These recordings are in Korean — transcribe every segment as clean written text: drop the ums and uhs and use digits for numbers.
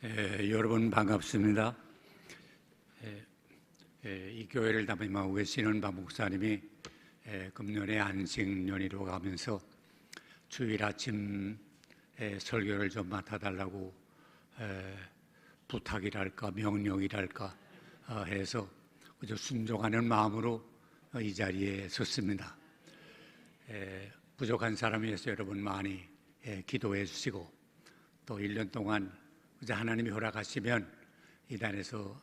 여러분 반갑습니다. 이 교회를 담임하고 계시는 박 목사님이 금년에 안식년이로 가면서 주일 아침 설교를 좀 맡아달라고 부탁이랄까 명령이랄까 해서 그저 순종하는 마음으로 이 자리에 섰습니다. 부족한 사람에 위해서 여러분 많이 기도해 주시고 또 1년 동안 그저 하나님이 허락하시면 이 단에서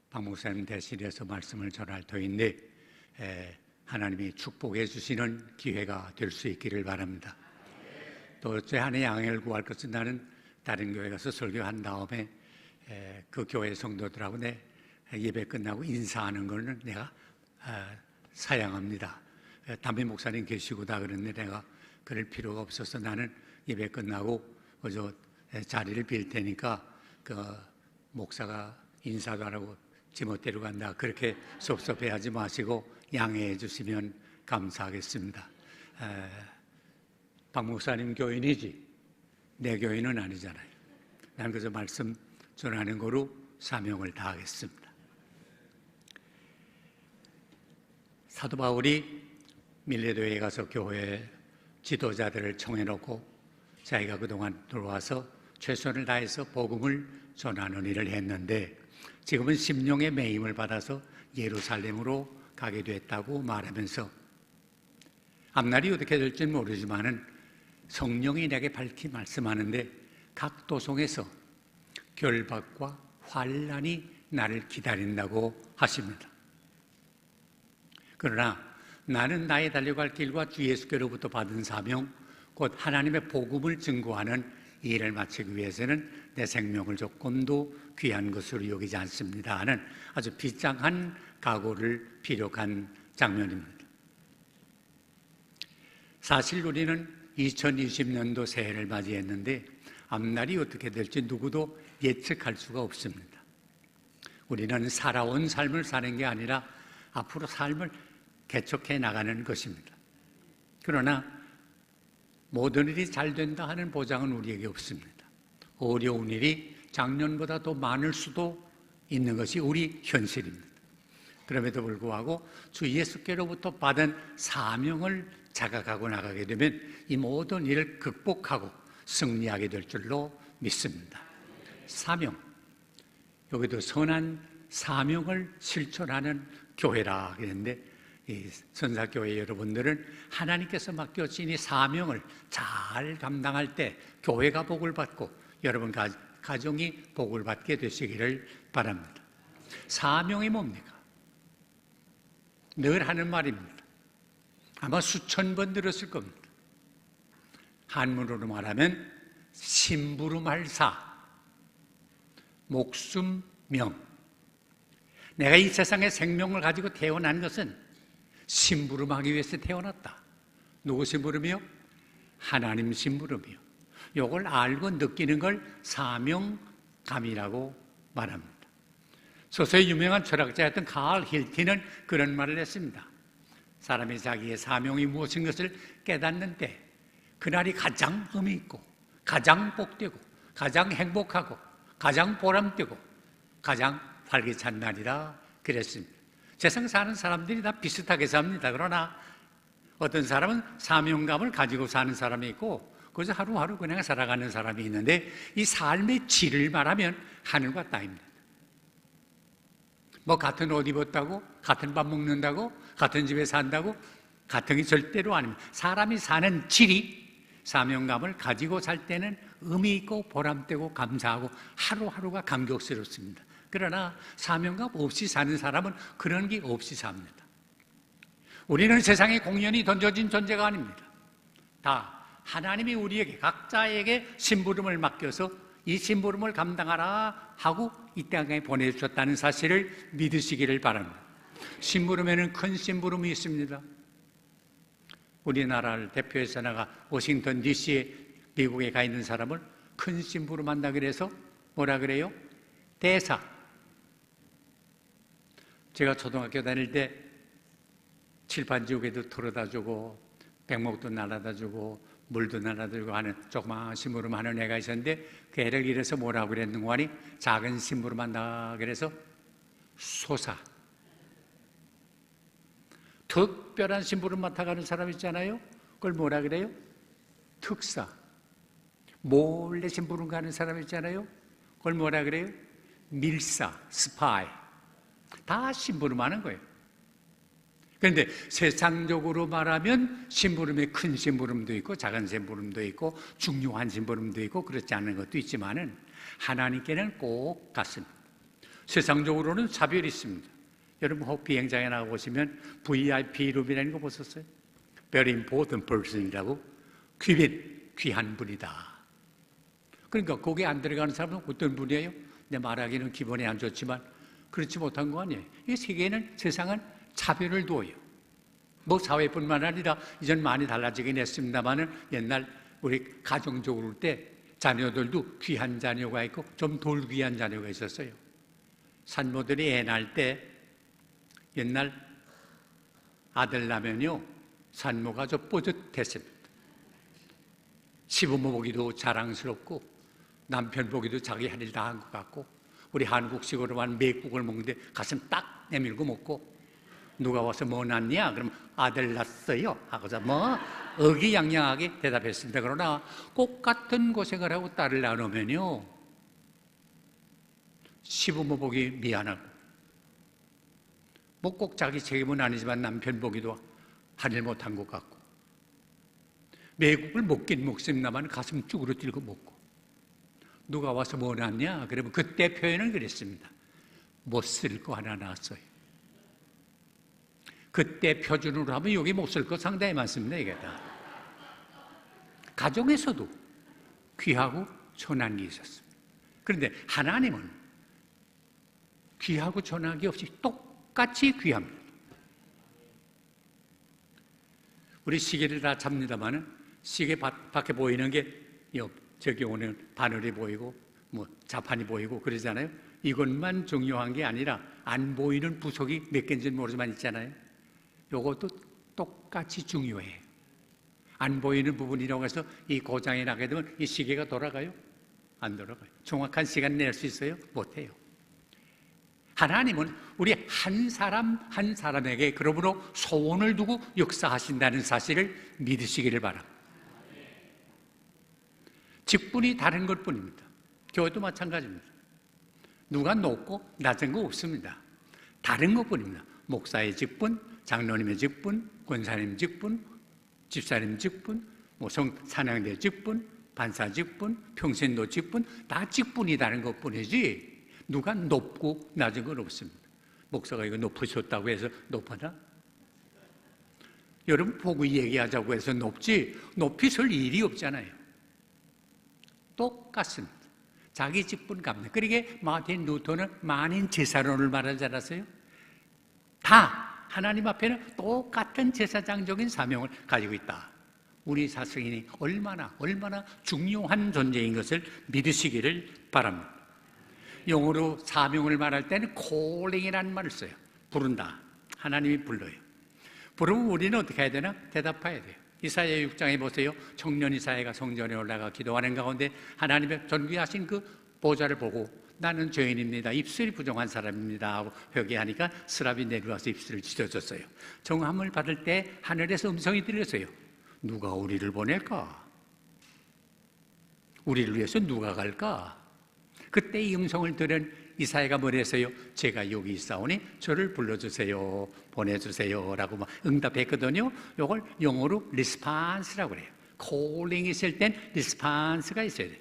박 목사님 대신해서 말씀을 전할 터인데 하나님이 축복해 주시는 기회가 될 수 있기를 바랍니다. 또 제 한해 양해를 구할 것은 나는 다른 교회 가서 설교한 다음에 그 교회 성도들하고 내 예배 끝나고 인사하는 거는 내가 사양합니다. 담임 목사님 계시고 다 그런데 내가 그럴 필요가 없어서 나는 예배 끝나고 그저 자리를 빌 테니까 그 목사가 인사도 안 하고 지멋대로 간다 그렇게 섭섭해하지 마시고 양해해 주시면 감사하겠습니다. 박 목사님 교인이지 내 교인은 아니잖아요. 난 그저 말씀 전하는 거로 사명을 다하겠습니다. 사도 바울이 밀레도에 가서 교회 지도자들을 청해놓고 자기가 그동안 들어와서 최선을 다해서 복음을 전하는 일을 했는데 지금은 심령의 매임을 받아서 예루살렘으로 가게 됐다고 말하면서 앞날이 어떻게 될지는 모르지만은 성령이 내게 밝히 말씀하는데 각 도성에서 결박과 환난이 나를 기다린다고 하십니다. 그러나 나는 나의 달려갈 길과 주 예수께로부터 받은 사명 곧 하나님의 복음을 증거하는 이 일을 마치기 위해서는 내 생명을 조금도 귀한 것으로 여기지 않습니다 하는 아주 비장한 각오를 피력한 장면입니다. 사실 우리는 2020년도 새해를 맞이했는데 앞날이 어떻게 될지 누구도 예측할 수가 없습니다. 우리는 살아온 삶을 사는 게 아니라 앞으로 삶을 개척해 나가는 것입니다. 그러나 모든 일이 잘 된다 하는 보장은 우리에게 없습니다. 어려운 일이 작년보다 더 많을 수도 있는 것이 우리 현실입니다. 그럼에도 불구하고 주 예수께로부터 받은 사명을 자각하고 나가게 되면 이 모든 일을 극복하고 승리하게 될 줄로 믿습니다. 사명, 여기도 선한 사명을 실천하는 교회라 그랬는데 이 선사교회 여러분들은 하나님께서 맡겨주신 이 사명을 잘 감당할 때 교회가 복을 받고 여러분 가정이 복을 받게 되시기를 바랍니다. 사명이 뭡니까? 늘 하는 말입니다. 아마 수천 번 들었을 겁니다. 한문으로 말하면 심부름할 목숨명. 내가 이 세상에 생명을 가지고 태어난 것은 심부름하기 위해서 태어났다. 누구 심부름이요? 하나님 심부름이요. 이걸 알고 느끼는 걸 사명감이라고 말합니다. 소서의 유명한 철학자였던 카를 힐티는 그런 말을 했습니다. 사람이 자기의 사명이 무엇인 것을 깨닫는 때 그날이 가장 의미 있고 가장 복되고 가장 행복하고 가장 보람되고 가장 활기찬 날이라 그랬습니다. 세상 사는 사람들이 다 비슷하게 삽니다. 그러나 어떤 사람은 사명감을 가지고 사는 사람이 있고 그래서 하루하루 그냥 살아가는 사람이 있는데 이 삶의 질을 말하면 하늘과 땅입니다. 뭐 같은 옷 입었다고 같은 밥 먹는다고 같은 집에 산다고 같은 게 절대로 아닙니다. 사람이 사는 질이 사명감을 가지고 살 때는 의미 있고 보람되고 감사하고 하루하루가 감격스럽습니다. 그러나 사명감 없이 사는 사람은 그런 게 없이 삽니다. 우리는 세상에 공연히 던져진 존재가 아닙니다. 다 하나님이 우리에게 각자에게 심부름을 맡겨서 이 심부름을 감당하라 하고 이 땅에 보내주셨다는 사실을 믿으시기를 바랍니다. 심부름에는 큰 심부름이 있습니다. 우리나라를 대표해서 나가 워싱턴 DC에 미국에 가 있는 사람을 큰 심부름 한다 그래서 뭐라 그래요? 대사. 제가 초등학교 다닐 때 칠판지우개도 털어다 주고 백목도 날아다 주고 물도 하나 들고 하는 조그마한 심부름 하는 애가 있었는데 그 애를 이래서 뭐라고 그랬는고 하니 작은 심부름 한다 그래서 소사. 특별한 심부름 맡아가는 사람 있잖아요. 그걸 뭐라 그래요? 특사. 몰래 심부름 가는 사람 있잖아요. 그걸 뭐라 그래요? 밀사, 스파이. 다 심부름하는 거예요. 그런데 세상적으로 말하면 심부름에 큰 심부름도 있고 작은 심부름도 있고 중요한 심부름도 있고 그렇지 않은 것도 있지만은 하나님께는 꼭 같습니다. 세상적으로는 차별이 있습니다. 여러분 혹 비행장에 나가보시면 VIP 룸이라는 거 보셨어요? Very important person이라고. 귀한 분이다. 그러니까 거기 안 들어가는 사람은 어떤 분이에요? 내 말하기는 기분이 안 좋지만 그렇지 못한 거 아니에요. 이 세계는 세상은 차별을 두어요. 뭐 사회뿐만 아니라 이전 많이 달라지긴 했습니다만은 옛날 우리 가정적으로 올 때 자녀들도 귀한 자녀가 있고 좀 덜 귀한 자녀가 있었어요. 산모들이 애 낳을 때 옛날 아들 낳으면요 산모가 좀 뿌듯했습니다. 시부모 보기도 자랑스럽고 남편 보기도 자기 할 일 다 한 것 같고 우리 한국식으로만 매국을 먹는데 가슴 딱 내밀고 먹고 누가 와서 뭐 낳냐? 그럼 아들 낳았어요 하고서 뭐 의기양양하게 대답했습니다. 그러나 꼭 같은 고생을 하고 딸을 낳으면요 시부모 보기 미안하고 뭐 꼭 자기 책임은 아니지만 남편 보기도 할 일 못한 것 같고 매국을 먹긴 먹습니다만 가슴 쭈그러뜨리고 먹고 누가 와서 뭐 낳냐? 그러면 그때 표현은 그랬습니다. 못 쓸 거 하나 낳았어요. 그때 표준으로 하면 여기 못 쓸 거 상당히 많습니다. 이게 다. 가정에서도 귀하고 천한 게 있었습니다. 그런데 하나님은 귀하고 천한 게 없이 똑같이 귀합니다. 우리 시계를 다 잡니다마는 시계 밖에 보이는 게 저기 오는 바늘이 보이고 뭐 자판이 보이고 그러잖아요. 이것만 중요한 게 아니라 안 보이는 부속이 몇 개인지는 모르지만 있잖아요. 이것도 똑같이 중요해요. 안 보이는 부분이라고 해서 이 고장이 나게 되면 이 시계가 돌아가요? 안 돌아가요. 정확한 시간 낼 수 있어요? 못해요. 하나님은 우리 한 사람 한 사람에게 그러므로 소원을 두고 역사하신다는 사실을 믿으시기를 바랍니다. 직분이 다른 것뿐입니다. 교회도 마찬가지입니다. 누가 높고 낮은 거 없습니다. 다른 것뿐입니다. 목사의 직분, 장로님의 직분, 권사님 직분, 집사님 직분, 사냥대 직분, 반사 직분, 평신도 직분, 다 직분이 다른 것뿐이지 누가 높고 낮은 건 없습니다. 목사가 이거 높으셨다고 해서 높아나? 여러분 보고 얘기하자고 해서 높지 높이 설 일이 없잖아요. 똑같습니다. 자기 직분 값니다. 그러게 마틴 루터는 만인 제사론을 말하지 않았어요? 다 하나님 앞에는 똑같은 제사장적인 사명을 가지고 있다. 우리 사승인이 얼마나 중요한 존재인 것을 믿으시기를 바랍니다. 영어로 사명을 말할 때는 calling이라는 말을 써요. 부른다. 하나님이 불러요. 부르면 우리는 어떻게 해야 되나? 대답해야 돼요. 이사야 6장에 보세요. 청년 이사야가 성전에 올라가 기도하는 가운데 하나님의 존귀하신 그 보좌를 보고 나는 죄인입니다. 입술이 부정한 사람입니다 하고 회개하니까 스랍이 내려와서 입술을 찢어졌어요. 정함을 받을 때 하늘에서 음성이 들렸어요. 누가 우리를 보낼까? 우리를 위해서 누가 갈까? 그때 이 음성을 들은 이사야가 뭐랬어요? 제가 여기 있사오니 저를 불러주세요, 보내주세요 라고 막 응답했거든요. 이걸 영어로 response라고 그래요. calling 있을 땐 response가 있어야 돼요.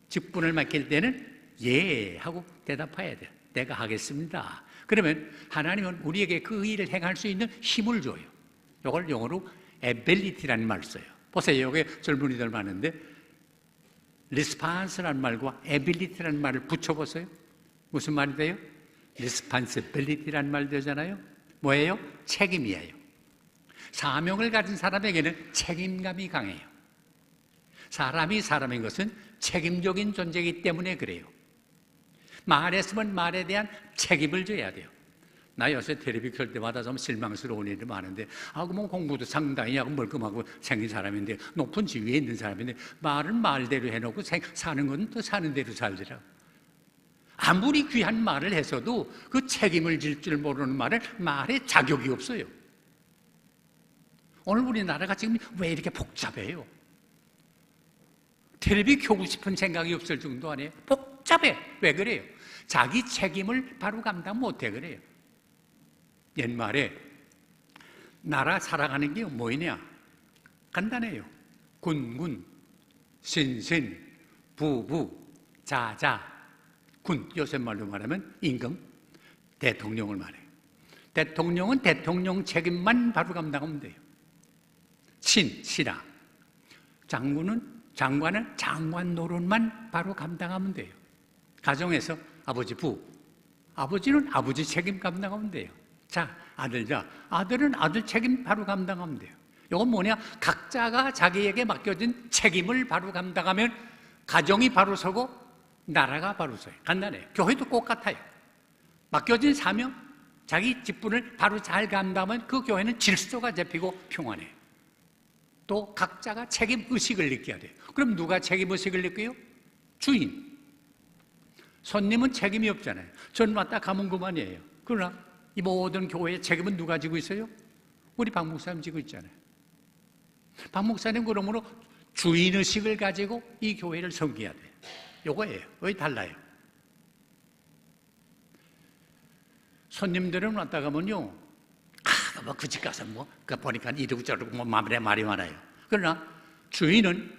직분을 맡길 때는 예 하고 대답해야 돼요. 내가 하겠습니다. 그러면 하나님은 우리에게 그 일을 행할 수 있는 힘을 줘요. 이걸 영어로 ability라는 말을 써요. 보세요. 여기 젊은이들 많은데 response라는 말과 ability라는 말을 붙여보세요. 무슨 말이 돼요? responsibility라는 말 되잖아요. 뭐예요? 책임이에요. 사명을 가진 사람에게는 책임감이 강해요. 사람이 사람인 것은 책임적인 존재이기 때문에 그래요. 말했으면 말에 대한 책임을 져야 돼요. 나 요새 텔레비 켤 때마다 좀 실망스러운 일이 많은데, 뭐 공부도 상당히 하고 멀끔하고 생긴 사람인데, 높은 지위에 있는 사람인데, 말은 말대로 해놓고 사는 건 또 사는 대로 살더라. 아무리 귀한 말을 해서도 그 책임을 질 줄 모르는 말에 자격이 없어요. 오늘 우리나라가 지금 왜 이렇게 복잡해요? 텔레비 켜고 싶은 생각이 없을 정도 아니에요? 복잡해. 왜 그래요? 자기 책임을 바로 감당 못해 그래요. 옛말에 나라 살아가는 게 뭐이냐? 간단해요. 군군, 신신, 부부, 자자, 군. 요새 말로 말하면 임금, 대통령을 말해요. 대통령은 대통령 책임만 바로 감당하면 돼요. 신하, 장관은 장관 노릇만 바로 감당하면 돼요. 가정에서 아버지 아버지는 아버지 책임 감당하면 돼요. 자, 아들은 아들 책임 바로 감당하면 돼요. 이건 뭐냐? 각자가 자기에게 맡겨진 책임을 바로 감당하면 가정이 바로 서고 나라가 바로 서요. 간단해요. 교회도 똑같아요. 맡겨진 사명, 자기 직분을 바로 잘 감당하면 그 교회는 질서가 잡히고 평안해요. 또 각자가 책임의식을 느껴야 돼요. 그럼 누가 책임의식을 느껴요? 주인. 손님은 책임이 없잖아요. 전 왔다 가면 그만이에요. 그러나 이 모든 교회의 책임은 누가 지고 있어요? 우리 박 목사님 지고 있잖아요. 박 목사님 그러므로 주인의식을 가지고 이 교회를 섬겨야 돼요. 요거예요. 여기 달라요. 손님들은 왔다 가면요, 그 집 가서 보니까 이러고 저러고 말이 많아요. 그러나 주인은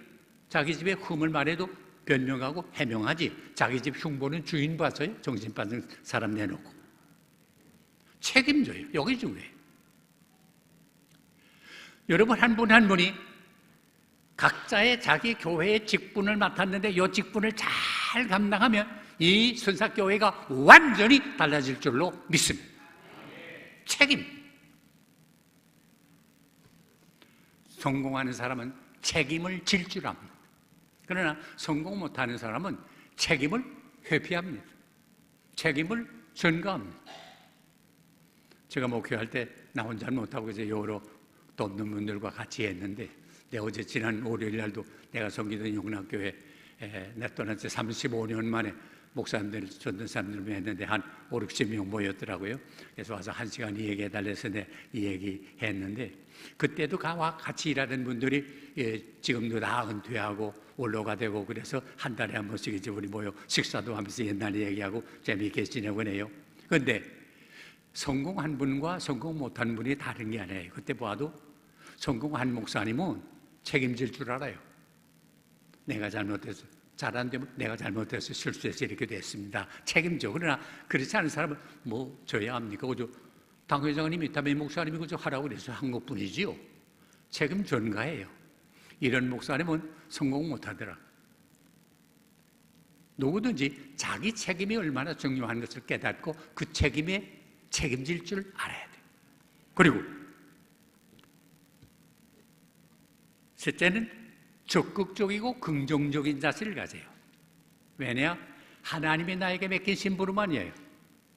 자기 집에 흠을 말해도 변명하고 해명하지. 자기 집 흉보는 주인 봐서요. 정신 빠진 사람 내놓고 책임져요. 여기 중요해요. 여러분 한 분 한 분이 각자의 자기 교회의 직분을 맡았는데 이 직분을 잘 감당하면 이 순삭교회가 완전히 달라질 줄로 믿습니다. 책임. 성공하는 사람은 책임을 질 줄 압니다. 그러나 성공 못하는 사람은 책임을 회피합니다. 책임을 전가합니다. 제가 목회할 때 나 혼자 못하고 이제 여러 돕는 분들과 같이 했는데, 내가 어제 지난 월요일 날도 내가 섬기던 용락교회 내 떠난 지 35년 만에 목사님들, 전도사님들 했는데 한 5, 60명 모였더라고요. 그래서 와서 1시간 이 얘기 해달래서 이 얘기 했는데, 그때도 같이 일하는 분들이 지금도 다 은퇴하고 원로가 되고 그래서 한 달에 한 번씩 이제 우리 모여 식사도 하면서 옛날 얘기하고 재미있게 지내곤 해요. 그런데 성공한 분과 성공 못한 분이 다른 게 아니에요. 그때 봐도 성공한 목사님은 책임질 줄 알아요. 내가 잘못해서 잘 안 되면 내가 잘못해서 실수해서 이렇게 됐습니다. 책임져. 그러나 그렇지 않은 사람은 뭐 저야 합니까? 그저 당회장님이 담임 목사님이 그저 하라고 그래서 한 것뿐이지요. 책임 전가해요. 이런 목사님은 성공 못하더라. 누구든지 자기 책임이 얼마나 중요한 것을 깨닫고 그 책임에 책임질 줄 알아야 돼요. 그리고 셋째는 적극적이고 긍정적인 자세를 가져요. 왜냐? 하나님이 나에게 맡긴 심부름아니에요.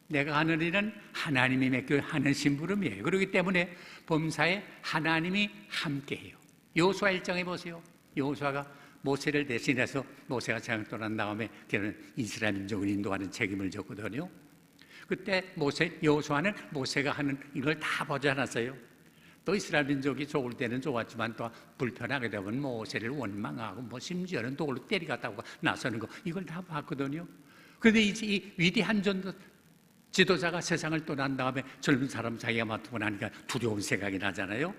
내가 하는 일은 하나님이 맡겨 하는 심부름이에요. 그렇기 때문에 범사에 하나님이 함께해요. 여호수아 1장에 보세요. 여호수아가 모세를 대신해서 모세가 재앙을 떠난 다음에 그는 이스라엘 민족을 인도하는 책임을 졌거든요. 그때 여호수아는 모세가 하는 이걸 다 보지 않았어요. 또 이스라엘 민족이 좋을 때는 좋았지만 또 불편하게 되면 모세를 원망하고 심지어는 돌로 때리겠다고 나서는 거, 이걸 다 봤거든요. 그런데 이 위대한 지도자가 세상을 떠난 다음에 젊은 사람 자기가 맡고 나니까 두려운 생각이 나잖아요.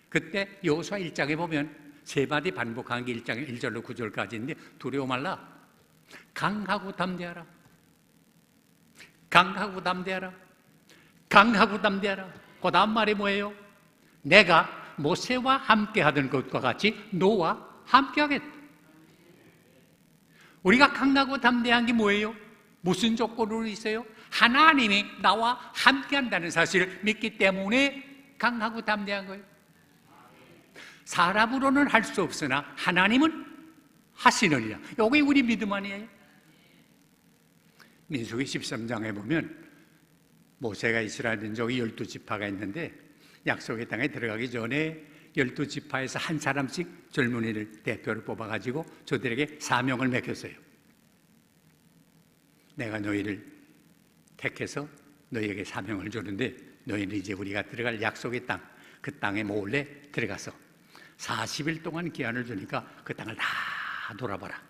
그때 여호수아 1장에 보면 세 마디 반복한 게 1장 1절로 9절까지 있는데, 두려워 말라, 강하고 담대하라, 강하고 담대하라, 강하고 담대하라. 그 다음 말이 뭐예요? 내가 모세와 함께 하던 것과 같이 너와 함께 하겠다. 우리가 강하고 담대한 게 뭐예요? 무슨 조건으로 있어요? 하나님이 나와 함께 한다는 사실을 믿기 때문에 강하고 담대한 거예요. 사람으로는 할 수 없으나 하나님은 하시느니라. 이게 우리 믿음 아니에요? 민수기 13장에 보면 모세가 이스라엘 민족이 12지파가 있는데 약속의 땅에 들어가기 전에 12지파에서 한 사람씩 젊은이를 대표로 뽑아가지고 저들에게 사명을 맡겼어요. 내가 너희를 택해서 너희에게 사명을 주는데 너희는 이제 우리가 들어갈 약속의 땅, 그 땅에 몰래 들어가서 40일 동안 기한을 주니까 그 땅을 다 돌아봐라.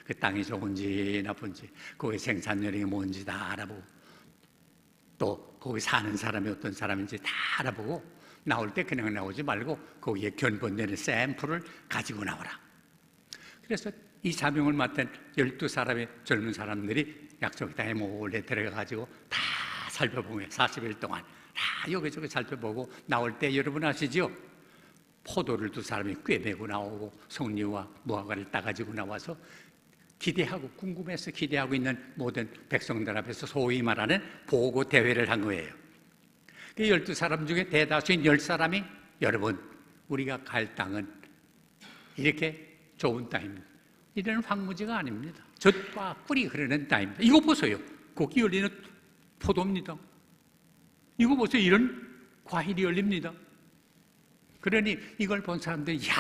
그 땅이 좋은지 나쁜지, 거기 생산량이 뭔지 다 알아보고, 또 거기 사는 사람이 어떤 사람인지 다 알아보고, 나올 때 그냥 나오지 말고 거기에 견본되는 샘플을 가지고 나오라. 그래서 이 사명을 맡은 12사람의 젊은 사람들이 약속 땅에 몰래 들어가가지고 다 살펴보면 40일 동안 다 여기저기 살펴보고 나올 때 여러분 아시죠? 포도를 2사람이 꿰매고 나오고 송리와 무화과를 따가지고 나와서 기대하고 궁금해서 기대하고 있는 모든 백성들 앞에서 소위 말하는 보고 대회를 한 거예요. 그 12사람 중에 대다수인 10사람이 여러분 우리가 갈 땅은 이렇게 좋은 땅입니다. 이런 황무지가 아닙니다. 젖과 꿀이 흐르는 땅입니다. 이거 보세요. 거기 열리는 포도입니다. 이거 보세요. 이런 과일이 열립니다. 그러니 이걸 본 사람들이 야,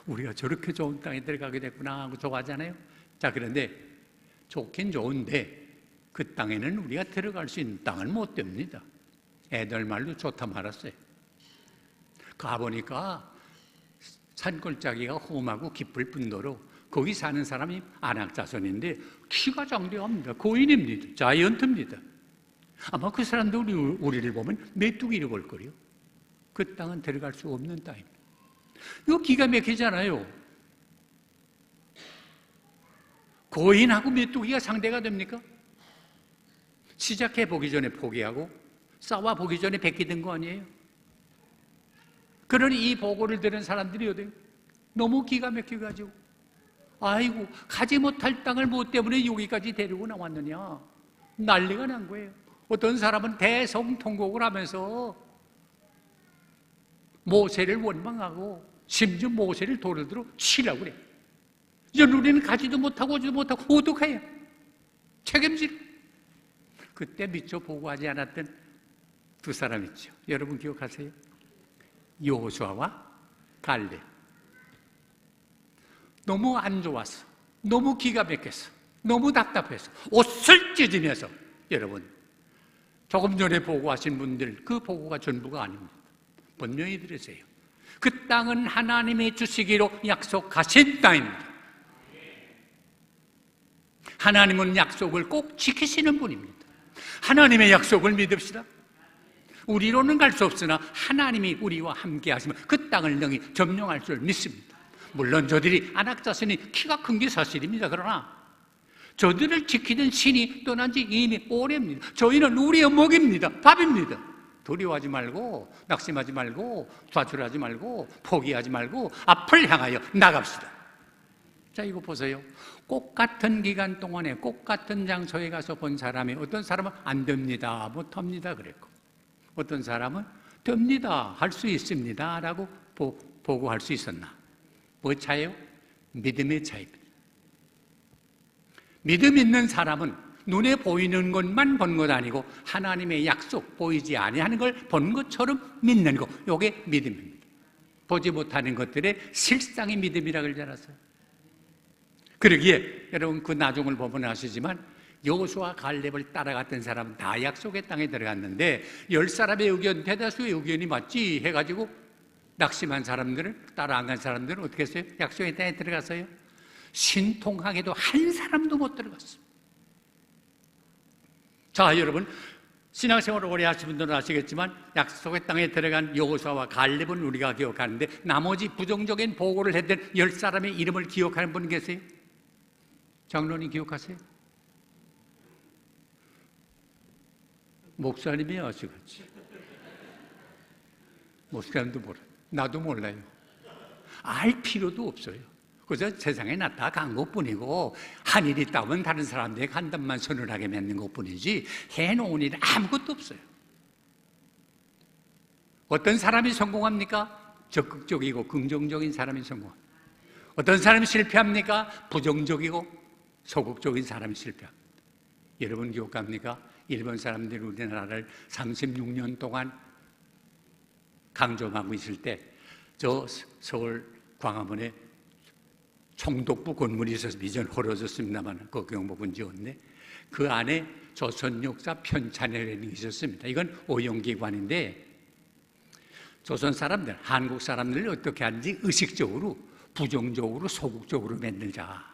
우리가 저렇게 좋은 땅에 들어가게 됐구나 하고 좋아하잖아요. 자, 그런데 좋긴 좋은데 그 땅에는 우리가 들어갈 수 있는 땅은 못 됩니다. 애들 말로 좋다 말았어요. 가보니까 산골짜기가 험하고 깊을 뿐더러 거기 사는 사람이 안악자손인데 키가 장대합니다. 고인입니다. 자이언트입니다. 아마 그 사람도 우리를 보면 메뚜기를 볼 거예요. 그 땅은 들어갈 수 없는 땅입니다. 이거 기가 막히잖아요. 고인하고 메뚜기가 상대가 됩니까? 시작해 보기 전에 포기하고 싸워 보기 전에 베끼던 거 아니에요? 그러니 이 보고를 들은 사람들이 어때요? 너무 기가 막혀가지고 아이고 가지 못할 땅을 뭐 때문에 여기까지 데리고 나왔느냐 난리가 난 거예요. 어떤 사람은 대성통곡을 하면서 모세를 원망하고 심지어 모세를 돌을 들어 치라고 그래. 이제 우리는 가지도 못하고 오지도 못하고 어떡해요? 책임질. 그때 미처 보고하지 않았던 2사람 있죠. 여러분 기억하세요? 여호수아와 갈렙. 너무 안 좋았어. 너무 기가 막혔어. 너무 답답해서 옷을 찢으면서 여러분 조금 전에 보고하신 분들 그 보고가 전부가 아닙니다. 분명히 들으세요. 그 땅은 하나님이 주시기로 약속하신 땅입니다. 하나님은 약속을 꼭 지키시는 분입니다. 하나님의 약속을 믿읍시다. 우리로는 갈 수 없으나 하나님이 우리와 함께 하시면 그 땅을 능히 점령할 줄 믿습니다. 물론 저들이 안악자손이 키가 큰 게 사실입니다. 그러나 저들을 지키던 신이 떠난 지 이미 오래입니다. 저희는 우리의 먹입니다. 밥입니다. 두려워하지 말고 낙심하지 말고 좌절하지 말고 포기하지 말고 앞을 향하여 나갑시다. 자, 이거 보세요. 꽃 같은 기간 동안에 꽃 같은 장소에 가서 본 사람이 어떤 사람은 안 됩니다, 못합니다 그랬고 어떤 사람은 됩니다, 할 수 있습니다 라고 보고할 수 있었나? 뭐 차이요? 믿음의 차이입니다. 믿음 있는 사람은 눈에 보이는 것만 본 것 아니고 하나님의 약속 보이지 아니하는 걸 본 것처럼 믿는 것, 이게 믿음입니다. 보지 못하는 것들의 실상의 믿음이라 그러지 않았어요? 그러기에 여러분 그 나중을 보면 아시지만 여호수아 갈렙을 따라갔던 사람은 다 약속의 땅에 들어갔는데 10사람의 의견, 대다수의 의견이 맞지 해가지고 낙심한 사람들은 따라 안 간 사람들은 어떻게 했어요? 약속의 땅에 들어갔어요? 신통하게도 한 사람도 못 들어갔어요. 자, 여러분 신앙생활을 오래 하신 분들은 아시겠지만 약속의 땅에 들어간 여호수아와 갈렙은 우리가 기억하는데 나머지 부정적인 보고를 했던 10사람의 이름을 기억하는 분 계세요? 장로님 기억하세요? 목사님이 아시겠지. 목사님도 몰라요. 나도 몰라요. 알 필요도 없어요. 그저 세상에 나타간 것뿐이고 한 일 있다면 다른 사람들에게 간단만 서늘하게 맺는 것뿐이지 해놓은 일은 아무것도 없어요. 어떤 사람이 성공합니까? 적극적이고 긍정적인 사람이 성공합니다. 어떤 사람이 실패합니까? 부정적이고 소극적인 사람이 실패합니다. 여러분 기억합니까? 일본 사람들이 우리나라를 36년 동안 강점하고 있을 때 저 서울 광화문에 총독부 건물이 있어서 이전 헐어졌습니다만 그 경복은 지었네. 그 안에 조선역사 편찬회라는 게 있었습니다. 이건 오용기관인데 조선 사람들, 한국 사람들을 어떻게 하는지 의식적으로, 부정적으로, 소극적으로 만들자.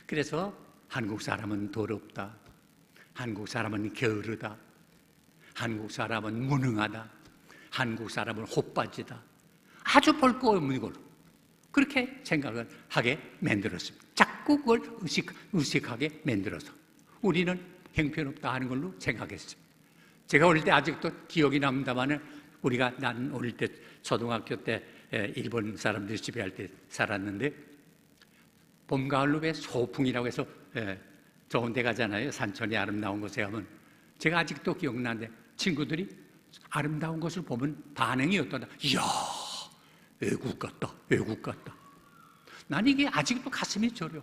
그래서 한국 사람은 더럽다, 한국 사람은 게으르다, 한국 사람은 무능하다, 한국 사람은 헛바지다, 아주 볼 거 없는 걸로 그렇게 생각을 하게 만들었습니다. 자꾸 그걸 의식하게 만들어서 우리는 형편없다 하는 걸로 생각했습니다. 제가 어릴 때 아직도 기억이 납니다만 난 어릴 때 초등학교 때 일본 사람들 집에 할 때 살았는데 봄, 가을, 왜 소풍이라고 해서 좋은 데 가잖아요. 산천이 아름다운 곳에 가면 제가 아직도 기억나는데 친구들이 아름다운 것을 보면 반응이 어떠다. 이야, 외국 같다, 외국 같다. 난 이게 아직도 가슴이 저려.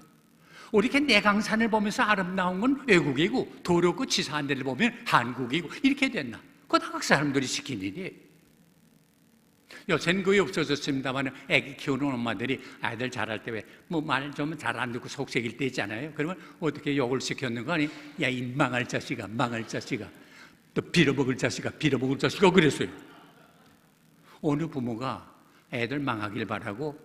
이렇게 내강산을 보면서 아름다운 건 외국이고 더럽고 치사한 데를 보면 한국이고 이렇게 됐나? 그거 다 각 사람들이 시킨 일이에요. 요새는 거의 없어졌습니다만 애기 키우는 엄마들이 아이들 잘할 때 왜 뭐 말 좀 잘 안 듣고 속색일 때 있잖아요. 그러면 어떻게 욕을 시켰는 거 아니? 야, 이 망할 자식아, 망할 자식아, 또 빌어먹을 자식아, 빌어먹을 자식아 그랬어요. 어느 부모가 애들 망하길 바라고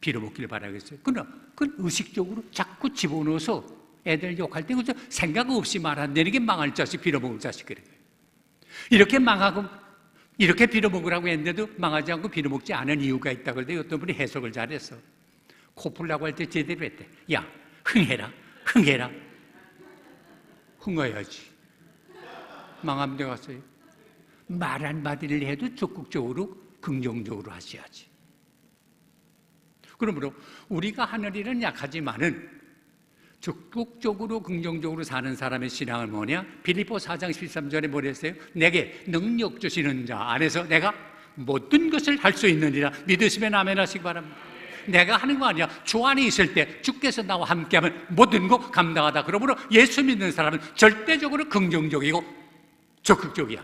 빌어먹길 바라겠어요? 그러나 그건 의식적으로 자꾸 집어넣어서 애들 욕할 때 생각 없이 말한다는 게 망할 자식, 빌어먹을 자식 그래요. 이렇게 망하고 이렇게 빌어먹으라고 했는데도 망하지 않고 빌어먹지 않은 이유가 있다고 할 때 어떤 분이 해석을 잘했어. 코 풀라고 할 때 제대로 했대. 야, 흥해라, 흥해라. 흥해야지. 망하면 되겠어요. 말 한마디를 해도 적극적으로 긍정적으로 하셔야지. 그러므로 우리가 하는 일은 약하지만은 적극적으로 긍정적으로 사는 사람의 신앙은 뭐냐? 빌립보 4장 13절에 뭐랬어요? 내게 능력 주시는 자 안에서 내가 모든 것을 할 수 있느니라 믿으시면 아멘 하시기 바랍니다. 내가 하는 거 아니야. 주 안에 있을 때 주께서 나와 함께하면 모든 거 감당하다. 그러므로 예수 믿는 사람은 절대적으로 긍정적이고 적극적이야.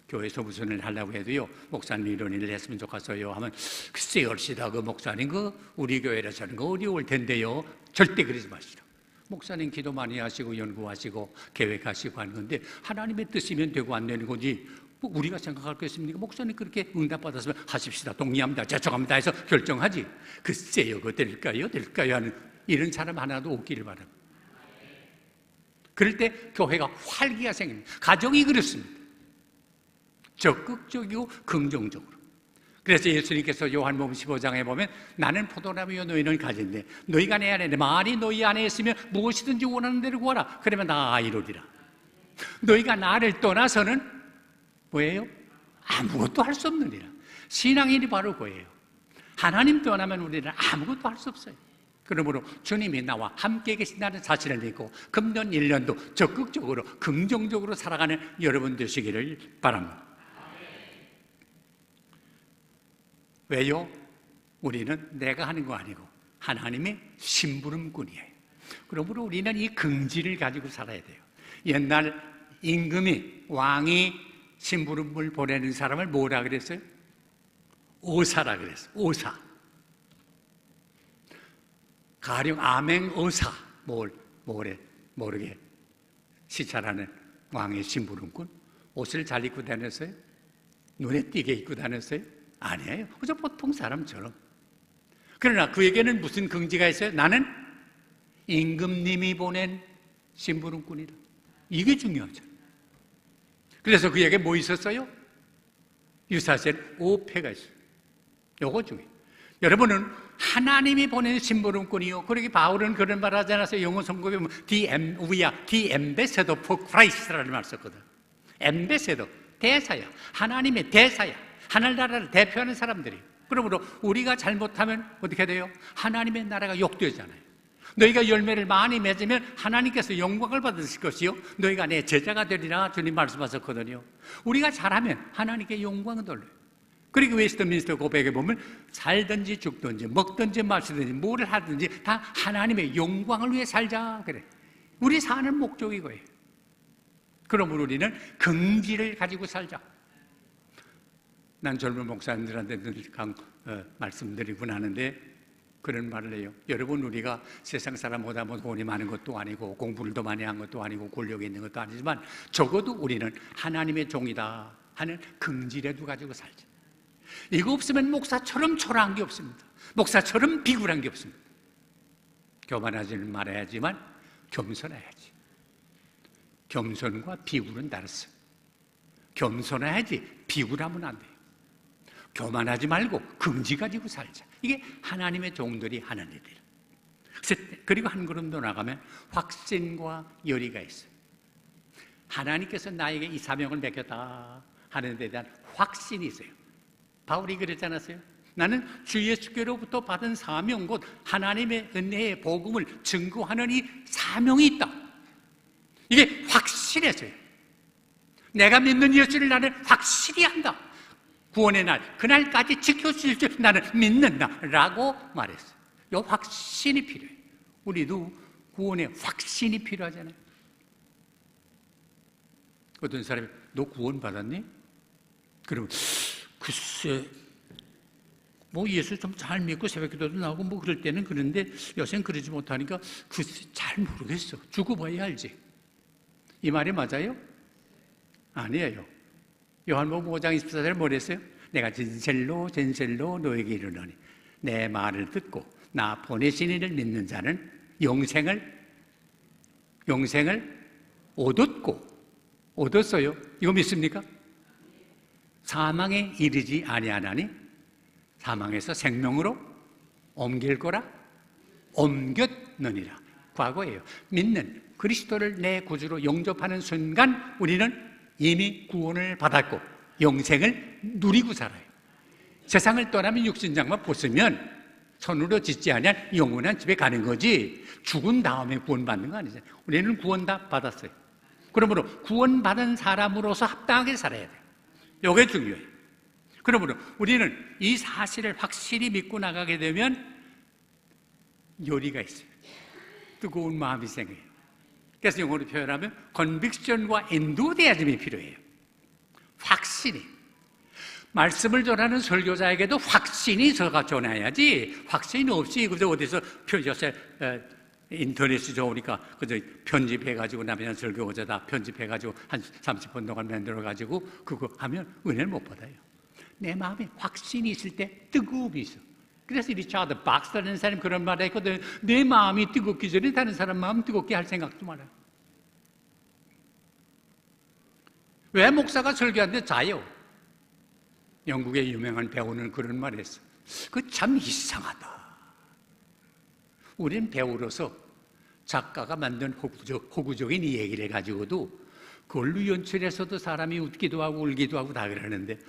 교회에서 무슨 일을 하려고 해도요, 목사님 이런 일을 했으면 좋겠어요 하면 글쎄 얼씨다 그 목사님 그 우리 교회에서 하는 거 어려울 텐데요. 절대 그러지 마시라. 목사님 기도 많이 하시고 연구하시고 계획하시고 하는 건데 하나님의 뜻이면 되고 안 되는 거지 뭐 우리가 생각할 거 있습니까? 목사님 그렇게 응답받았으면 하십시다, 동의합니다, 제청합니다 해서 결정하지. 글쎄요 그거 될까요 하는 이런 사람 하나도 없기를 바랍니다. 그럴 때 교회가 활기가 생깁니다. 가정이 그렇습니다. 적극적이고 긍정적으로. 그래서 예수님께서 요한복음 15장에 보면 나는 포도나무요 너희는 가지인데 너희가 내 안에 내 말이 너희 안에 있으면 무엇이든지 원하는 대로 구하라. 그러면 다 이루리라. 너희가 나를 떠나서는 뭐예요? 아무것도 할 수 없느니라. 신앙인이 바로 그거예요. 하나님 떠나면 우리는 아무것도 할 수 없어요. 그러므로 주님이 나와 함께 계신다는 사실을 믿고 금년 1년도 적극적으로 긍정적으로 살아가는 여러분 되시기를 바랍니다. 왜요? 우리는 내가 하는 거 아니고 하나님의 심부름꾼이에요. 그러므로 우리는 이 긍지를 가지고 살아야 돼요. 옛날 임금이 왕이 심부름을 보내는 사람을 뭐라 그랬어요? 오사라 그랬어요. 오사. 가령 암행어사 모르게 시찰하는 왕의 심부름꾼. 옷을 잘 입고 다녔어요? 눈에 띄게 입고 다녔어요? 아니에요. 그저 보통 사람처럼. 그러나 그에게는 무슨 긍지가 있어요? 나는 임금님이 보낸 심부름꾼이다. 이게 중요하죠. 그래서 그에게 뭐 있었어요? 유사시에 오패가 있어요. 요거 중요해요. 여러분은 하나님이 보낸 심부름꾼이요. 그러기 바울은 그런 말 하지 않았어요? 영어 성경에 보면 we are the ambassador for Christ라는 말 썼거든. 엠베세더, 대사야. 하나님의 대사야. 하늘나라를 대표하는 사람들이. 그러므로 우리가 잘못하면 어떻게 돼요? 하나님의 나라가 욕되잖아요. 너희가 열매를 많이 맺으면 하나님께서 영광을 받으실 것이요 너희가 내 제자가 되리라 주님 말씀하셨거든요. 우리가 잘하면 하나님께 영광을 돌려요. 그리고 웨스트민스터 고백에 보면 살든지 죽든지 먹든지 마시든지 뭐를 하든지 다 하나님의 영광을 위해 살자 그래. 우리 사는 목적이 이거예요. 그러므로 우리는 긍지를 가지고 살자. 난 젊은 목사님들한테 늘 말씀드리곤 하는데 그런 말을 해요. 여러분, 우리가 세상 사람보다 뭐 돈이 많은 것도 아니고 공부를 더 많이 한 것도 아니고 권력이 있는 것도 아니지만 적어도 우리는 하나님의 종이다 하는 긍지라도 가지고 살자. 이거 없으면 목사처럼 초라한 게 없습니다. 목사처럼 비굴한 게 없습니다. 교만하지는 말아야지만 겸손해야지. 겸손과 비굴은 다르어요. 겸손해야지 비굴하면 안 돼요. 교만하지 말고 긍지 가지고 살자. 이게 하나님의 종들이 하는 일이에요. 그리고 한 걸음 더 나가면 확신과 열의가 있어요. 하나님께서 나에게 이 사명을 맡겼다 하는 데 대한 확신이 있어요. 바울이 그랬지 않았어요? 나는 주 예수께로부터 받은 사명 곧 하나님의 은혜의 복음을 증거하는 이 사명이 있다. 이게 확실해져요. 내가 믿는 예수를 나는 확실히 한다. 구원의 날, 그날까지 지켜줄 줄 나는 믿는다 라고 말했어요. 이 확신이 필요해요. 우리도 구원의 확신이 필요하잖아요. 어떤 사람이 너 구원 받았니? 그러면 글쎄 뭐 예수 좀 잘 믿고 새벽기도도 나오고 뭐 그럴 때는 그런데 요새는 그러지 못하니까 글쎄 잘 모르겠어. 죽어봐야 알지. 이 말이 맞아요? 아니에요. 요한복음 5장 24절에 뭐랬어요? 내가 진실로 너에게 이르노니 내 말을 듣고 나 보내신 이를 믿는 자는 영생을 얻었어요. 이거 믿습니까? 사망에 이르지 아니하나니 사망에서 생명으로 옮길 거라 옮겼느니라. 과거예요. 믿는 그리스도를 내 구주로 영접하는 순간 우리는 이미 구원을 받았고 영생을 누리고 살아요. 세상을 떠나면 육신장만 벗으면 손으로 짓지 아니한 영원한 집에 가는 거지 죽은 다음에 구원받는 거 아니잖아요. 우리는 구원 다 받았어요. 그러므로 구원받은 사람으로서 합당하게 살아야 돼요. 이게 중요해요. 그러므로 우리는 이 사실을 확실히 믿고 나가게 되면 열의가 있어요. 뜨거운 마음이 생겨요. 그래서 영어로 표현하면 conviction과 enthusiasm이 필요해요. 확신이. 말씀을 전하는 설교자에게도 확신이 있어가 전해야지 확신이 없이 그저 어디서 요새 인터넷이 좋으니까 그저 편집해가지고 남편 설교자다 편집해가지고 한 30분 동안 만들어가지고 그거 하면 은혜를 못 받아요. 내 마음에 확신이 있을 때 뜨거움이 있어. 그래서 리차드 박스라는 사람이 그런 말을 했거든. 내 마음이 뜨겁기 전에 다른 사람 마음 뜨겁게 할 생각도 말아요. 왜 목사가 설교하는데 자요? 영국의 유명한 배우는 그런 말을 했어. 그 참 이상하다. 우린 배우로서 작가가 만든 호구적인 이 얘기를 해가지고도 그걸로 연출해서도 사람이 웃기도 하고 울기도 하고 다 그러는데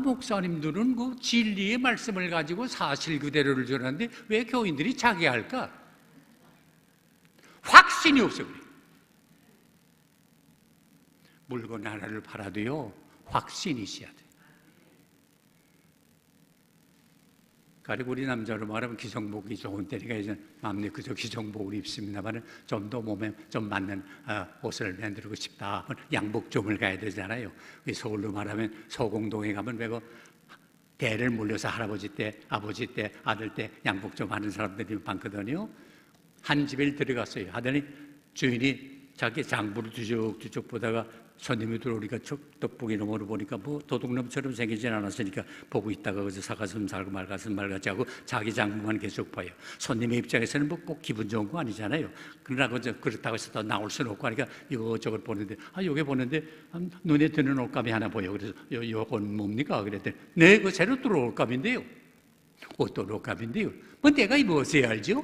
목사님들은 그 진리의 말씀을 가지고 사실 그대로를 전하는데 왜 교인들이 자기할까? 확신이 없어 그래. 물건 하나를 팔아도요 확신이 있어야 돼. 그리고 우리 남자로 말하면 기성복이 좋은 때니까 이제 마음내 그저 기성복을 입습니다만 좀 더 몸에 좀 맞는 옷을 만들고 싶다 하면 양복점을 가야 되잖아요. 서울로 말하면 서공동에 가면 왜 그 대를 물려서 할아버지 때, 아버지 때, 아들 때 양복점 하는 사람들이 많거든요. 한 집에 들어갔어요. 하더니 주인이 자기 장부를 뒤적뒤적 보다가 손님이 들어오니까 떡볶이 너머로 보니까 뭐 도둑놈처럼 생기진 않았으니까 보고 있다가 그저 사가슴 살고 말가슴 말같이 하고 자기 장부만 계속 봐요. 손님의 입장에서는 뭐 꼭 기분 좋은 거 아니잖아요. 그러나 그렇다고 해서 더 나올 수는 없고 하니까 이것저것 보는데 요게 보는데 눈에 드는 옷감이 하나 보여. 그래서 요건 뭡니까? 그랬더니 네, 그 새로 들어올 옷감인데요. 어떤 옷감인데요? 뭐 내가 입었어야 알죠?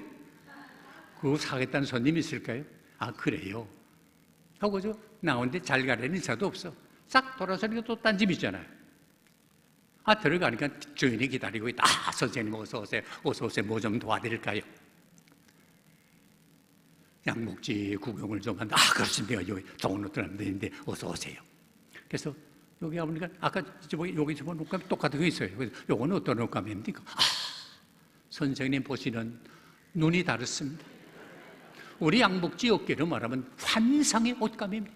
그거 사겠다는 손님이 있을까요? 그래요. 하고 저 나오는데 잘 가려는 인사도 없어. 싹 돌아서니까 또 딴 집 있잖아요. 들어가니까 주인이 기다리고 있다. 선생님 어서 오세요. 어서 오세요. 뭐 좀 도와드릴까요? 양목지 구경을 좀 한다. 그렇습니다. 여기 좋은 옷들 안 되는데 어서 오세요. 그래서 여기 가보니까 아까 여기 집은 옷감이 똑같은 거 있어요. 그래서 요거는 어떤 옷감입니까? 선생님 보시는 눈이 다릅니다. 우리 양복지 업계로 말하면 환상의 옷감입니다.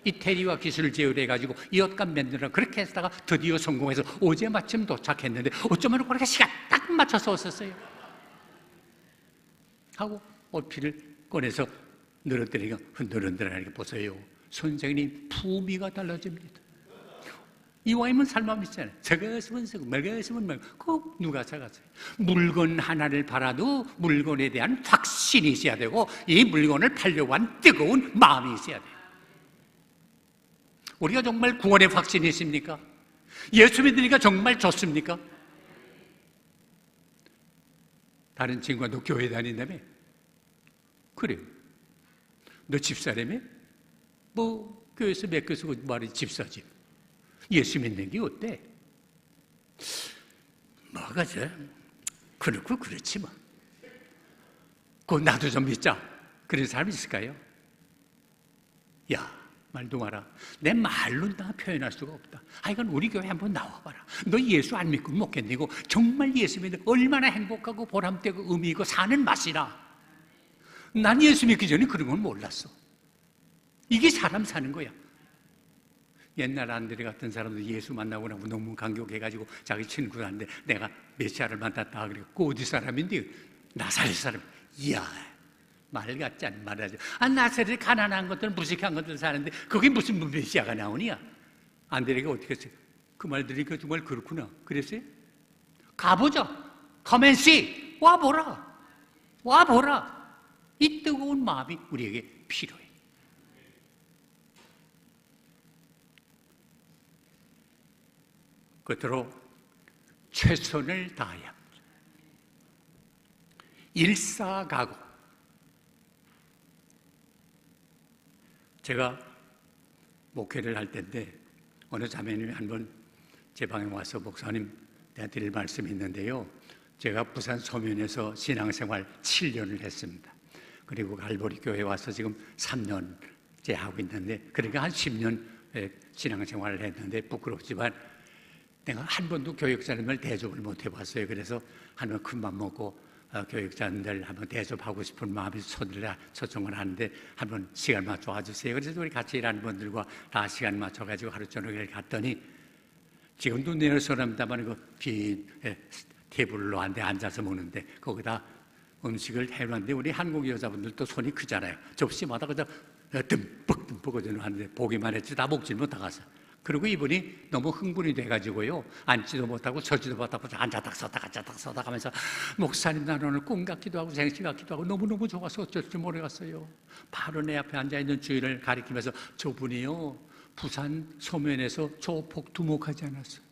이태리와 기술 제휴해가지고 이 옷감 만들어 그렇게 했다가 드디어 성공해서 어제 마침 도착했는데 어쩌면 그렇게 시간 딱 맞춰서 왔었어요. 하고 옷피를 꺼내서 늘어뜨리니까 흔들흔들하니까 보세요. 선생님 품위가 달라집니다. 이왕이면 살만 있잖아요. 저거 쓰면 쓰고 말거 쓰면 말고 꼭 누가 사갔어요. 물건 하나를 팔아도 물건에 대한 확신이 있어야 되고 이 물건을 팔려고 한 뜨거운 마음이 있어야 돼요. 우리가 정말 구원의 확신이 있습니까? 예수 믿으니까 정말 좋습니까? 다른 친구가 너 교회 다닌다며? 그래요. 너 집사라며? 뭐 교회에서 맺고 쓰고 말이 집사지. 예수 믿는 게 어때? 뭐가 저 그렇고 그렇지 뭐. 그 나도 좀 믿자. 그런 사람 있을까요? 야, 말도 마라. 내 말로 다 표현할 수가 없다. 하여간 우리 교회 한번 나와봐라. 너 예수 안 믿고 못 견디고 정말 예수 믿는 얼마나 행복하고 보람되고 의미 있고 사는 맛이라. 난 예수 믿기 전에 그런 건 몰랐어. 이게 사람 사는 거야. 옛날 안드레 같은 사람도 예수 만나고 나면 너무 감격해가지고 자기 친구한테 내가 메시아를 만났다 그러고 그 어디 사람인데 나사렛 사람. 이야, 말 같지 않은 말하죠. 나사렛 가난한 것들 무식한 것들 사는데 거기 무슨 메시아가 나오냐? 안드레가 어떻게 했어요? 그 말 들으니까 정말 그렇구나. 그랬어요? 가보자. Come and see. 와보라. 와보라. 이 뜨거운 마음이 우리에게 필요해. 끝으로 최선을 다해야 합니다. 일사각오. 제가 목회를 할 때인데 어느 자매님이 한번 제 방에 와서 목사님 내가 드릴 말씀이 있는데요. 제가 부산 서면에서 신앙생활 7년을 했습니다. 그리고 갈보리 교회에 와서 지금 3년째 하고 있는데 그러니까 한 10년 신앙생활을 했는데 부끄럽지만 내가 한 번도 교육자님을 대접을 못 해봤어요. 그래서 한번 큰맘 먹고 교육자님들 한번 대접하고 싶은 마음이 초청을 하는데 한번 시간 맞춰 와주세요. 그래서 우리 같이 일하는 분들과 다 시간 맞춰가지고 하루 저녁에 갔더니 지금도 내 사람다만 긴 테이블로 한데 앉아서 먹는데 거기다 음식을 해놨는데 우리 한국 여자분들도 손이 크잖아요. 접시마다 그저 듬뿍 하는데 보기만 했지 다 먹질 못하가서. 그리고 이분이 너무 흥분이 돼가지고요. 앉지도 못하고 서지도 못하고 앉았다 서다 하면서 목사님 나는 오늘 꿈 같기도 하고 생시 같기도 하고 너무너무 좋아서 어쩔 줄 모르겠어요. 바로 내 앞에 앉아있는 주인을 가리키면서 저분이요 부산 소면에서 조폭 두목하지 않았어요.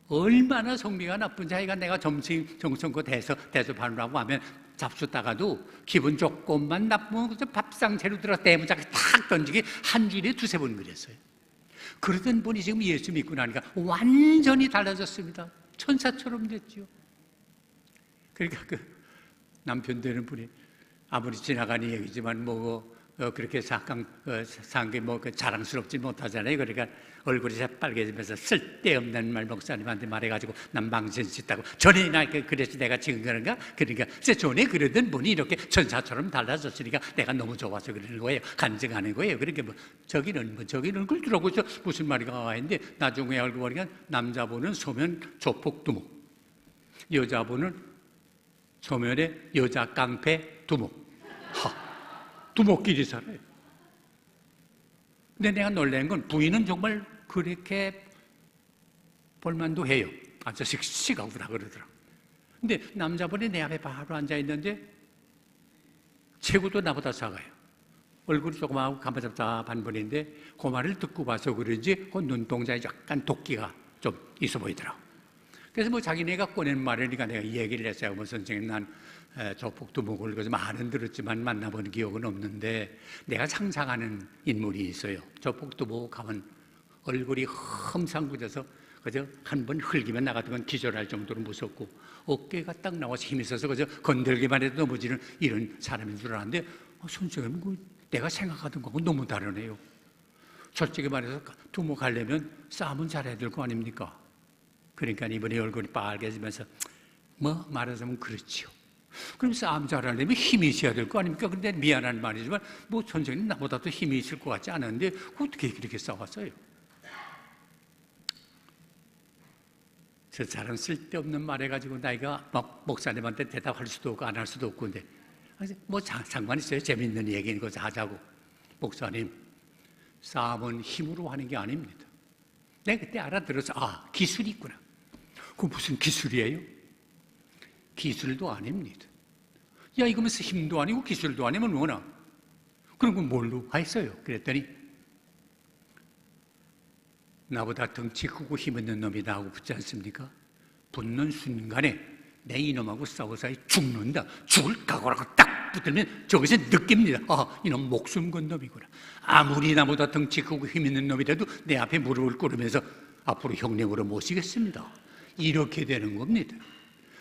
얼마나 성미가 나쁜지 하여간 내가 정성껏 대접하느라고 하면 잡수다가도 기분 조금만 나쁘면 밥상채로 들어 대문짝에 탁 던지기 한 주일에 2-3번 그랬어요. 그러던 분이 지금 예수 믿고 나니까 완전히 달라졌습니다. 천사처럼 됐죠. 그러니까 그 남편 되는 분이 아무리 지나가는 얘기지만 그렇게 산 게 자랑스럽지 못하잖아요. 그러니까 얼굴이 새빨개지면서 쓸데없는 말 목사님한테 말해가지고 난 망신 짓다고 전에 나 그래서 내가 지금 그런가? 그러니까 전에 그러던 분이 이렇게 천사처럼 달라졌으니까 내가 너무 좋아서 그러는 거예요. 간증하는 거예요. 그러니까 저기는 그걸 들어보고 무슨 말인가 했는데 나중에 알고 보니까 남자분은 소면 조폭 두목, 여자분은 소면에 여자 깡패 두목. 두목끼리 살아요. 근데 내가 놀란 건 부인은 정말 그렇게 볼만도 해요. 아주 씩씩하구나 그러더라고. 근데 남자분이 내 앞에 바로 앉아있는데 체구도 나보다 작아요. 얼굴이 조그마하고 가마잡잡한 분인데 그 말을 듣고 봐서 그런지 그 눈동자에 약간 도끼가 좀 있어 보이더라고. 그래서 자기네가 꺼낸 말이니까 내가 얘기를 했어요. 선생님 난 조폭두목을 그래서 말은 들었지만 만나본 기억은 없는데 내가 상상하는 인물이 있어요. 조폭두목 하면 얼굴이 험상궂어서 그저 한 번 흘기면 나 같으면 기절할 정도로 무섭고 어깨가 딱 나와서 힘이 있어서 그저 건들기만 해도 넘어지는 이런 사람인 줄 알았는데 선생님 내가 생각하던 거하고 너무 다르네요. 솔직히 말해서 두목하려면 싸움은 잘해야 될 거 아닙니까? 그러니까 이번에 얼굴이 빨개지면서 말하자면 그렇지요. 그럼 싸움 잘하려면 힘이 있어야 될 거 아닙니까? 근데 미안한 말이지만 뭐 선생님 나보다 더 힘이 있을 것 같지 않은데 어떻게 그렇게 싸웠어요? 저 사람 쓸데없는 말 해가지고 나이가 막 목사님한테 대답할 수도 없고 안 할 수도 없고 근데 뭐 상관 있어요? 재밌는 얘기인 거 하자고. 목사님, 싸움은 힘으로 하는 게 아닙니다. 내가 그때 알아들어서 기술이 있구나. 그거 무슨 기술이에요? 기술도 아닙니다. 야, 이거 무슨 힘도 아니고 기술도 아니면 뭐나? 그런 건 뭘로 했어요? 그랬더니 나보다 덩치 크고 힘 있는 놈이 나하고 붙지 않습니까? 붙는 순간에 내 이놈하고 싸워서 죽는다. 죽을 각오라고 딱 붙으면 저기서 느낍니다. 이놈 목숨 건 놈이구나. 아무리 나보다 덩치 크고 힘 있는 놈이라도 내 앞에 무릎을 꿇으면서 앞으로 형님으로 모시겠습니다. 이렇게 되는 겁니다.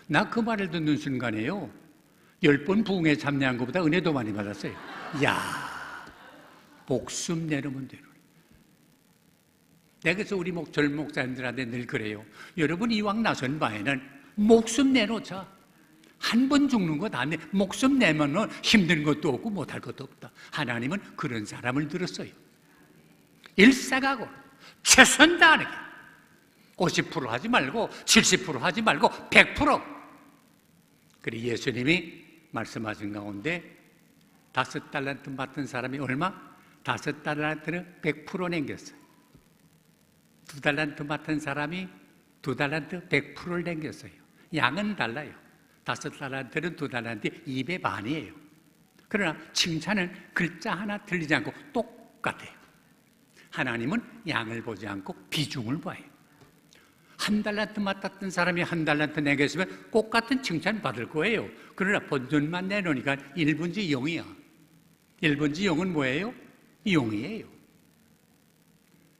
나 그 말을 듣는 순간에요, 10번 부흥에 참여한 것보다 은혜도 많이 받았어요. 야, 목숨 내놓으면 되는. 내가 그래서 우리 젊은 목사님들한테 늘 그래요. 여러분 이왕 나선 바에는 목숨 내놓자. 한 번 죽는 것 아니에요. 목숨 내면은 힘든 것도 없고 못할 것도 없다. 하나님은 그런 사람을 들었어요. 일사각오로 최선 다하는 게 50% 하지 말고 70% 하지 말고 100%. 그래 예수님이 말씀하신 가운데 5달란트 맡은 사람이 얼마? 5달란트는 100% 남겼어요. 2달란트 맡은 사람이 2달란트 100%를 남겼어요. 양은 달라요. 5달란트는 2달란트 2배 반이에요. 그러나 칭찬은 글자 하나 틀리지 않고 똑같아요. 하나님은 양을 보지 않고 비중을 봐요. 1달란트 맡았던 사람이 1달란트 내겠으면 꼭 같은 칭찬 받을 거예요. 그러나 본전만 내놓으니까 1분지 0이야. 1분지 0은 뭐예요? 0이에요.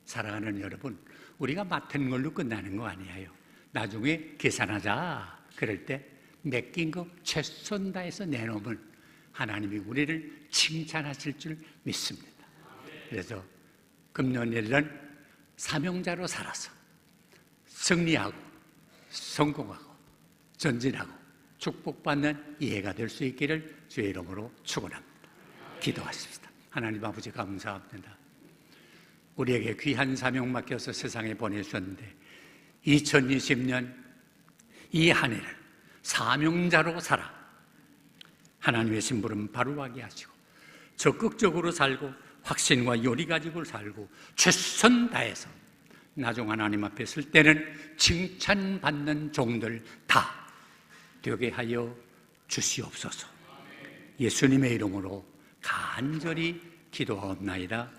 사랑하는 여러분, 우리가 맡은 걸로 끝나는 거 아니에요. 나중에 계산하자. 그럴 때 맡긴 거 최선 다해서 내놓으면 하나님이 우리를 칭찬하실 줄 믿습니다. 그래서 금년에는 사명자로 살아서 승리하고 성공하고 전진하고 축복받는 이해가 될 수 있기를 주의 이름으로 축원합니다. 기도하십시다. 하나님 아버지 감사합니다. 우리에게 귀한 사명 맡겨서 세상에 보내주셨는데 2020년 이 한 해를 사명자로 살아 하나님의 심부름 바로하게 하시고 적극적으로 살고 확신과 요리 가지고 살고 최선 다해서 나중 하나님 앞에 설 때는 칭찬받는 종들 다 되게 하여 주시옵소서. 예수님의 이름으로 간절히 기도하옵나이다.